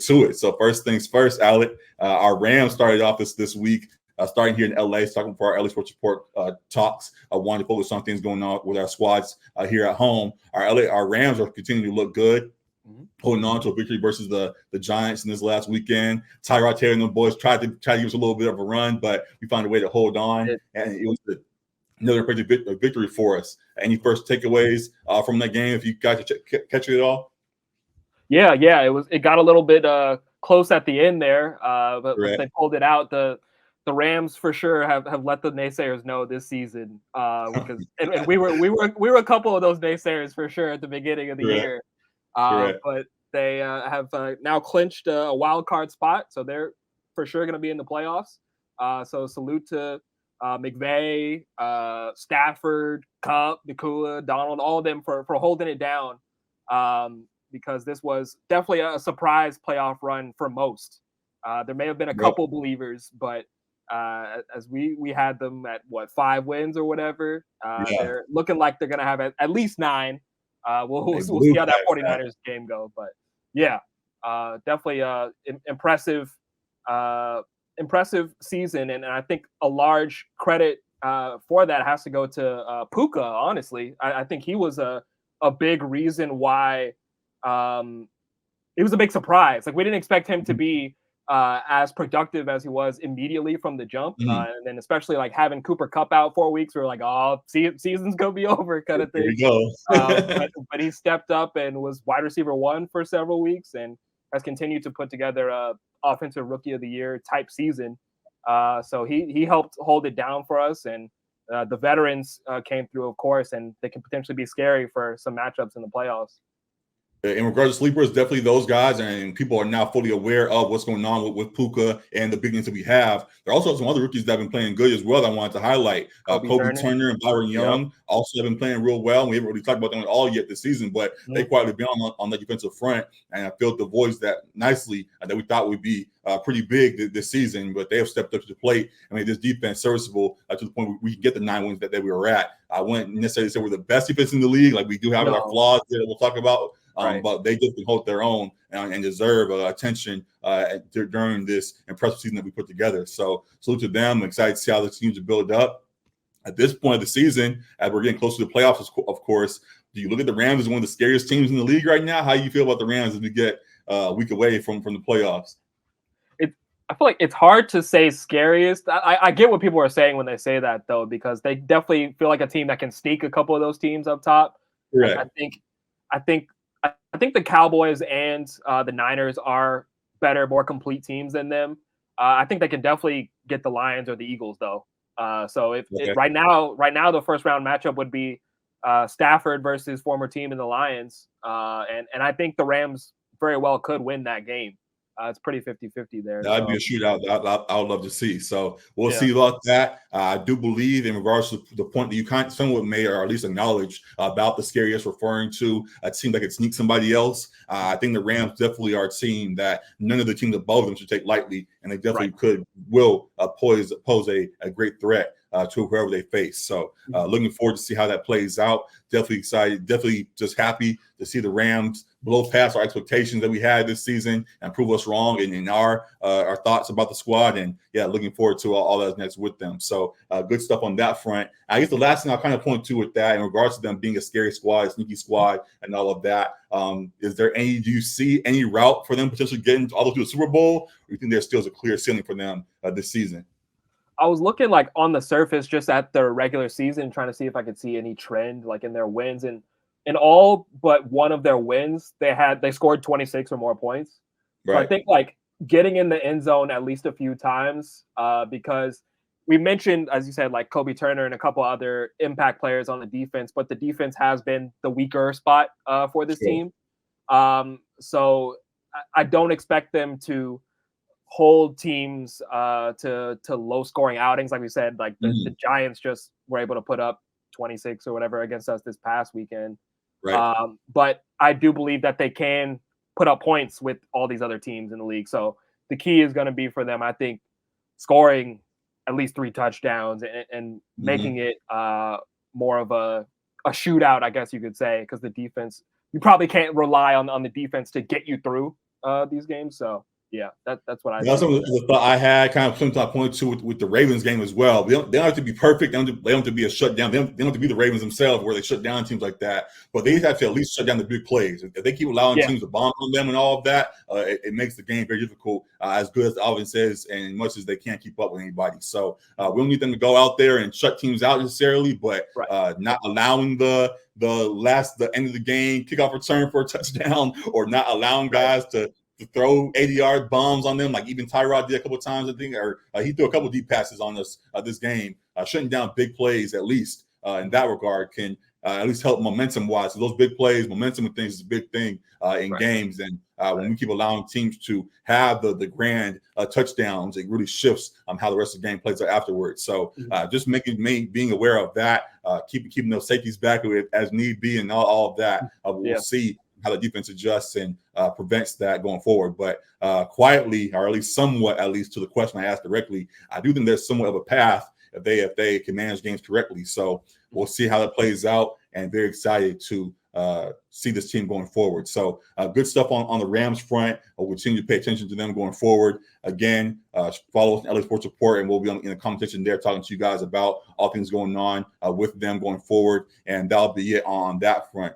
to it. So first things first, Alec, our Rams started off this week. Starting here in LA, talking for our LA Sports Report talks. I wanted to focus on things going on with our squads here at home. Our Rams are continuing to look good, holding on to a victory versus the Giants in this last weekend. Tyrod Taylor and the boys tried to give us a little bit of a run, but we found a way to hold on, and it was another victory for us. Any first takeaways from that game? If you guys catch it at all? Yeah, it got a little bit close at the end there, but they pulled it out. The Rams for sure have let the naysayers know this season because and we were a couple of those naysayers for sure at the beginning of the year, but they have now clinched a wild card spot, so they're for sure going to be in the playoffs. So salute to McVay, Stafford, Kupp, Nakua, Donald, all of them for holding it down. Because this was definitely a surprise playoff run for most. There may have been a couple believers, but as we had them at 5 wins or whatever, they're looking like they're going to have at least 9. We'll see how that 49ers game go, but yeah, definitely impressive season, and I think a large credit for that has to go to Puka. Honestly, I think he was a big reason why. It was a big surprise. Like we didn't expect him to be as productive as he was immediately from the jump, and then especially like having Cooper Kupp out 4 weeks, we were like, "Oh, season's gonna be over," kind of thing. There you go. But he stepped up and was wide receiver 1 for several weeks, and has continued to put together a offensive rookie of the year type season. So he helped hold it down for us, and the veterans came through, of course, and they can potentially be scary for some matchups in the playoffs. In regards to sleepers, definitely those guys, and people are now fully aware of what's going on with Puka and the big names that we have. There are also some other rookies that have been playing good as well that I wanted to highlight. Kobe Turner and Byron Young also have been playing real well. We haven't really talked about them at all yet this season, but they've quietly been on the defensive front, and I filled the voids that nicely that we thought would be pretty big this season, but they have stepped up to the plate and made this defense serviceable to the point where we can get the 9 wins that we were at. I wouldn't necessarily say we're the best defense in the league. Like we do have our flaws that we'll talk about. But they just hold their own and deserve attention during this impressive season that we put together. So salute to them. I'm excited to see how this teams build up. At this point of the season, as we're getting close to the playoffs, of course, do you look at the Rams as one of the scariest teams in the league right now? How do you feel about the Rams as we get a week away from the playoffs? I feel like it's hard to say scariest. I get what people are saying when they say that, though, because they definitely feel like a team that can sneak a couple of those teams up top. Right. I think the Cowboys and the Niners are better, more complete teams than them. I think they can definitely get the Lions or the Eagles, though. So right now the first round matchup would be Stafford versus former team in the Lions, and I think the Rams very well could win that game. It's pretty 50-50 there. That'd be a shootout I would love to see. So we'll see about that. I do believe in regards to the point that you kind of somewhat made, or at least acknowledged about the scariest, referring to a team that could sneak somebody else. I think the Rams definitely are a team that none of the teams above them should take lightly, and they definitely will pose a great threat to whoever they face. So looking forward to see how that plays out. Definitely excited. Definitely just happy to see the Rams blow past our expectations that we had this season and prove us wrong in our thoughts about the squad. And looking forward to all that's next with them. So good stuff on that front. I guess the last thing I'll kind of point to with that in regards to them being a scary squad, a sneaky squad, and all of that, do you see any route for them potentially getting all the way to the Super Bowl? Or do you think there still is a clear ceiling for them this season? I was looking like on the surface just at their regular season, trying to see if I could see any trend like in their wins. And in all but one of their wins, they scored 26 or more points. Right. So I think like getting in the end zone at least a few times, because we mentioned, as you said, like Kobe Turner and a couple other impact players on the defense, but the defense has been the weaker spot for this team. So I don't expect them to hold teams to low scoring outings. Like we said, like the Giants just were able to put up 26 or whatever against us this past weekend. Right. But I do believe that they can put up points with all these other teams in the league. So the key is going to be for them, I think, scoring at least 3 touchdowns and making it more of a shootout, I guess you could say, because the defense, you probably can't rely on the defense to get you through these games. So yeah, that's what I That's think. the thought I had, kind of something I pointed to with the Ravens game as well. They don't have to be perfect. They don't have to be a shutdown. They don't have to be the Ravens themselves where they shut down teams like that. But they have to at least shut down the big plays. If they keep allowing teams to bomb on them and all of that, it makes the game very difficult, as good as Alvin says, and much as they can't keep up with anybody. So we don't need them to go out there and shut teams out necessarily, but not allowing the end of the game kickoff return for a touchdown, or not allowing guys to throw 80-yard bombs on them, like even Tyrod did a couple of times, I think, or he threw a couple of deep passes on us this game. Shutting down big plays, at least in that regard, can at least help momentum-wise. So those big plays, momentum and things is a big thing in games. And when we keep allowing teams to have the grand touchdowns, it really shifts how the rest of the game plays out afterwards. So just being aware of that, keeping those safeties back as need be, and all of that, we'll see how the defense adjusts and prevents that going forward. But quietly, or at least somewhat, at least to the question I asked directly, I do think there's somewhat of a path if they can manage games correctly. So we'll see how that plays out, and very excited to see this team going forward. So good stuff on the Rams front. We'll continue to pay attention to them going forward. Again, follow us on LA Sports Report, and we'll be in the competition there talking to you guys about all things going on with them going forward. And that'll be it on that front.